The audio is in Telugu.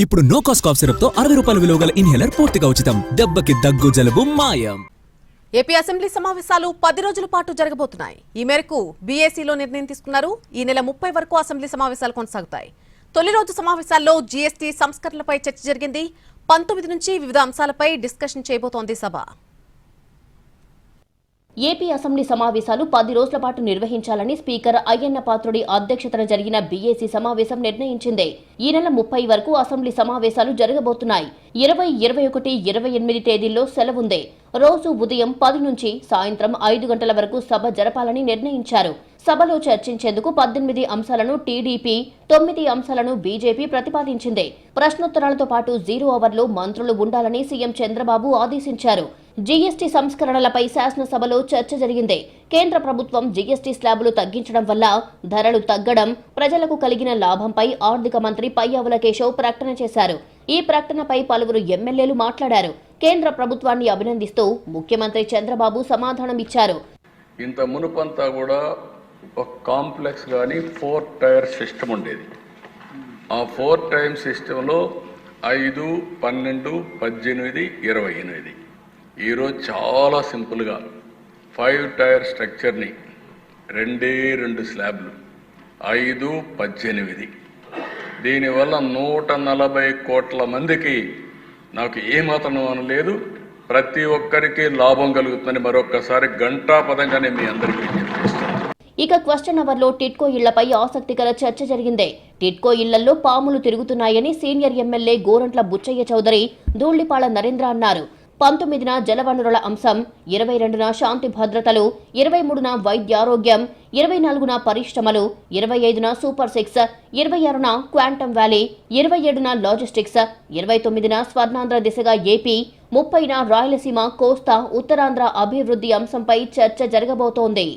ఇప్పుడు నో కాస్ట్ కాఫ్ సిరప్ తో 60 రూపాయల విలువ గల ఇన్హేలర్ పూర్తిగా ఉచితం. దెబ్బకి దగ్గు జలుబు మాయం. ఏపీ అసెంబ్లీ సమావేశాలు 10 రోజుల పాటు జరగబోతున్నాయి. ఈ మేరకు బీఏసీలో నిర్ణయం తీసుకున్నారు. ఈ నెల 30 వరకు అసెంబ్లీ సమావేశాలు కొనసాగుతాయి. తొలి రోజు సమావేశాల్లో జీఎస్టీ సంస్కరణలపై చర్చ జరిగింది. 19 నుంచి వివిధ అంశాలపై డిస్కషన్ చేయబోతోంది సభ. ఏపీ అసెంబ్లీ సమావేశాలు 10 రోజుల పాటు నిర్వహించాలని స్పీకర్ అయ్యన్న పాత్రుడి అధ్యక్షతన జరిగిన బీఏసీ సమావేశం నిర్ణయించింది. ఈ నెల 30 వరకు అసెంబ్లీ సమావేశాలు జరగబోతున్నాయి. 20, 21, 28 తేదీల్లో సెలవుంది. రోజు ఉదయం 10 నుంచి సాయంత్రం 5 గంటల వరకు సభ జరపాలని నిర్ణయించారు. సభలో చర్చించేందుకు 18 అంశాలను టీడీపీ, 9 అంశాలను బీజేపీ ప్రతిపాదించింది. ప్రశ్నోత్తరాలతో పాటు 0 అవర్లో మంత్రులు ఉండాలని సీఎం చంద్రబాబు ఆదేశించారు. జీఎస్టీ సంస్కరణలపై శాసనసభలో చర్చ జరిగింది. కేంద్ర ప్రభుత్వం జీఎస్టీ స్లాబులు తగ్గించడం వల్ల ధరలు తగ్గడం, ప్రజలకు కలిగిన లాభంపై ఆర్థిక మంత్రి పయ్యావుల కేశవ్ ప్రకటన చేశారు. ఈ ప్రకటనపై పలువురు ఎమ్మెల్యేలు మాట్లాడారు. కేంద్ర ప్రభుత్వాన్ని అభినందిస్తూ ముఖ్యమంత్రి చంద్రబాబు సమాధానం ఇచ్చారు. ఇంత మునుపంతా కూడా ఒక కాంప్లెక్స్ కానీ 4 టైర్ సిస్టమ్ ఉండేది. ఆ 4 టైర్ సిస్టంలో 5, 12, 18, 28. ఈరోజు చాలా సింపుల్గా 5 టైర్ స్ట్రక్చర్ని 2 స్లాబ్లు 5, 18. దీనివల్ల 140 కోట్ల మందికి నాకు ఏమాత్రం అనలేదు, ప్రతి ఒక్కరికి లాభం కలుగుతుందని మరొకసారి ఘంటాపదంగానే మీ అందరికీ చెప్పేస్తాను. ఇక క్వశ్చన్ అవర్లో టిడ్కో ఇళ్లపై ఆసక్తికర చర్చ జరిగింది. టిడ్కో ఇళ్లలో పాములు తిరుగుతున్నాయని సీనియర్ ఎమ్మెల్యే గోరంట్ల బుచ్చయ్య చౌదరి, ధూళ్లిపాళ నరేంద్ర అన్నారు. 19న జలవనరుల అంశం, 22న శాంతి భద్రతలు, 23న వైద్యారోగ్యం, 24న పరిశ్రమలు, 25న సూపర్ 6, 26న క్వాంటమ్ వ్యాలీ, 27న లాజిస్టిక్స్, 29న స్వర్ణాంధ్ర దిశగా ఏపీ, 30న రాయలసీమ, కోస్తా, ఉత్తరాంధ్ర అభివృద్ధి అంశంపై చర్చ జరగబోతోంది.